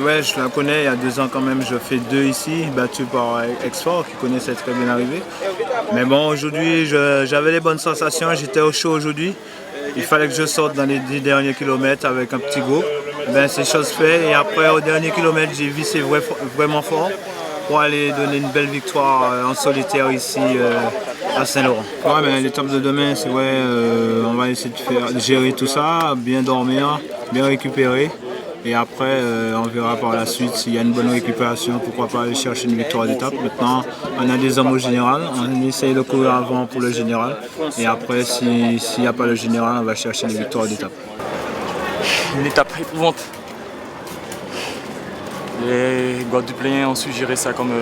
ouais, je la connais. Il y a 2 ans quand même, je fais 2 ici, battu par Exfort, qui connaissait très bien l'arrivée. Mais bon, aujourd'hui, j'avais les bonnes sensations. J'étais au chaud aujourd'hui. Il fallait que je sorte dans les 10 derniers kilomètres avec un petit groupe. Ben, c'est chose faite. Et après, au dernier kilomètre, j'ai vissé vraiment fort pour aller donner une belle victoire en solitaire ici à Saint-Laurent. Ouais, ben, l'étape de demain, c'est ouais, on va essayer de gérer tout ça, bien dormir, bien récupérer. Et après, on verra par la suite s'il y a une bonne récupération, pourquoi pas aller chercher une victoire d'étape. Maintenant, on a des hommes au général, on essaye de courir avant pour le général. Et après, s'il n'y a pas le général, on va chercher les victoires d'étape. Une étape éprouvante. Les Guadeloupéens ont su gérer ça comme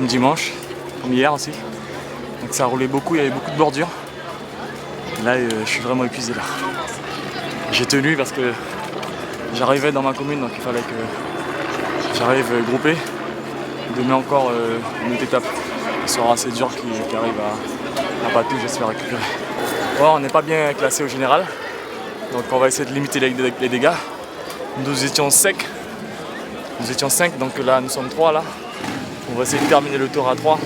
dimanche, comme hier aussi. Donc ça roulait beaucoup, il y avait beaucoup de bordures. Là, je suis vraiment épuisé là. J'ai tenu parce que j'arrivais dans ma commune, donc il fallait que j'arrive groupé. Demain encore une autre étape qui sera assez dure, qui arrive à Patou, j'espère récupérer. Ouais, on n'est pas bien classé au général, donc on va essayer de limiter les dégâts. Nous étions 5, donc là nous sommes 3 là. On va essayer de terminer le tour à 3,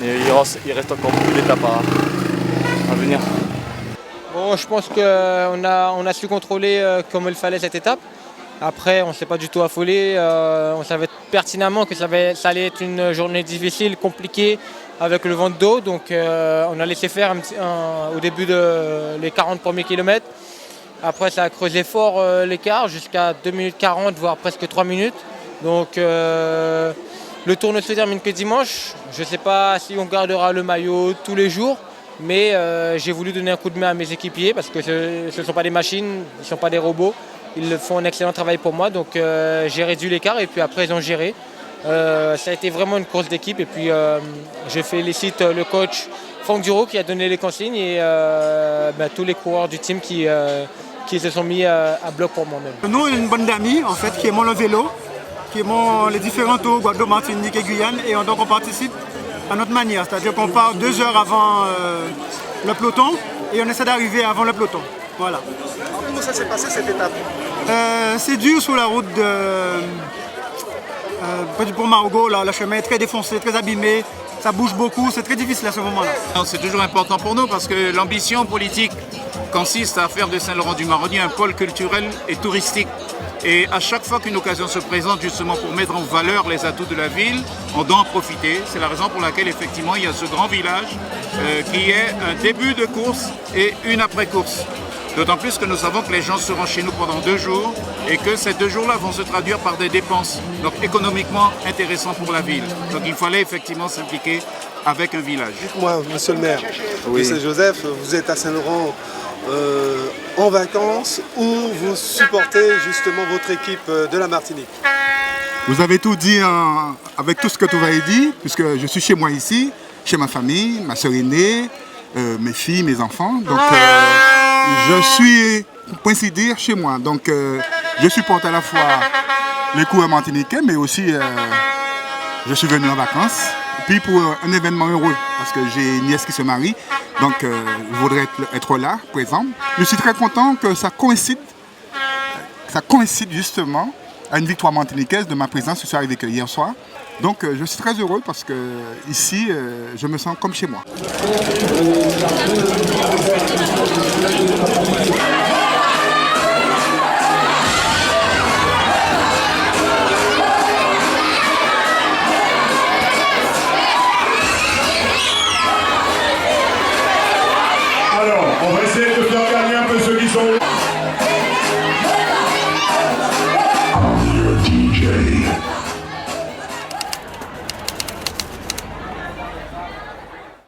mais il reste encore beaucoup d'étapes à venir. Bon, je pense qu'on a su contrôler comme il fallait cette étape. Après, on ne s'est pas du tout affolé. On savait pertinemment que ça allait être une journée difficile, compliquée, avec le vent de dos. Donc on a laissé faire au début les 40 premiers kilomètres. Après, ça a creusé fort l'écart, jusqu'à 2 minutes 40, voire presque 3 minutes. Donc le tour ne se termine que dimanche. Je ne sais pas si on gardera le maillot tous les jours. Mais j'ai voulu donner un coup de main à mes équipiers parce que ce ne sont pas des machines, ils ne sont pas des robots. Ils font un excellent travail pour moi, donc j'ai réduit l'écart et puis après ils ont géré. Ça a été vraiment une course d'équipe et puis je félicite le coach Franck Duro qui a donné les consignes et tous les coureurs du team qui se sont mis à bloc pour moi-même. Nous, une bande d'amis en fait qui aimons le vélo, qui aimons les différents tours, Guadeloupe, Martinique et Guyane, et donc on participe à notre manière, c'est-à-dire qu'on part 2 heures avant le peloton et on essaie d'arriver avant le peloton. Voilà. Comment ça s'est passé cette étape? C'est dur sur la route près du pont Margot, là, le chemin est très défoncé, très abîmé, ça bouge beaucoup, c'est très difficile à ce moment-là. C'est toujours important pour nous parce que l'ambition politique consiste à faire de Saint-Laurent-du-Maroni un pôle culturel et touristique. Et à chaque fois qu'une occasion se présente justement pour mettre en valeur les atouts de la ville, on doit en profiter. C'est la raison pour laquelle effectivement il y a ce grand village qui est un début de course et une après-course. D'autant plus que nous savons que les gens seront chez nous pendant 2 jours et que ces 2 jours-là vont se traduire par des dépenses, donc économiquement intéressant pour la ville. Donc il fallait effectivement s'impliquer avec un village. Dites-moi, monsieur le maire, oui. Monsieur Joseph, vous êtes à Saint-Laurent en vacances ou vous supportez justement votre équipe de la Martinique? Vous avez tout dit avec tout ce que vous avez dit, puisque je suis chez moi ici, chez ma famille, ma soeur aînée, mes filles, mes enfants. Donc je suis, pour ainsi dire, chez moi. Donc je supporte à la fois les coureurs martiniquais, mais aussi je suis venu en vacances. Puis pour un événement heureux, parce que j'ai une nièce qui se marie, donc je voudrais être là, présent. Je suis très content que ça coïncide justement à une victoire martiniquaise de ma présence. Je suis arrivé que hier soir. Donc je suis très heureux parce que ici, je me sens comme chez moi.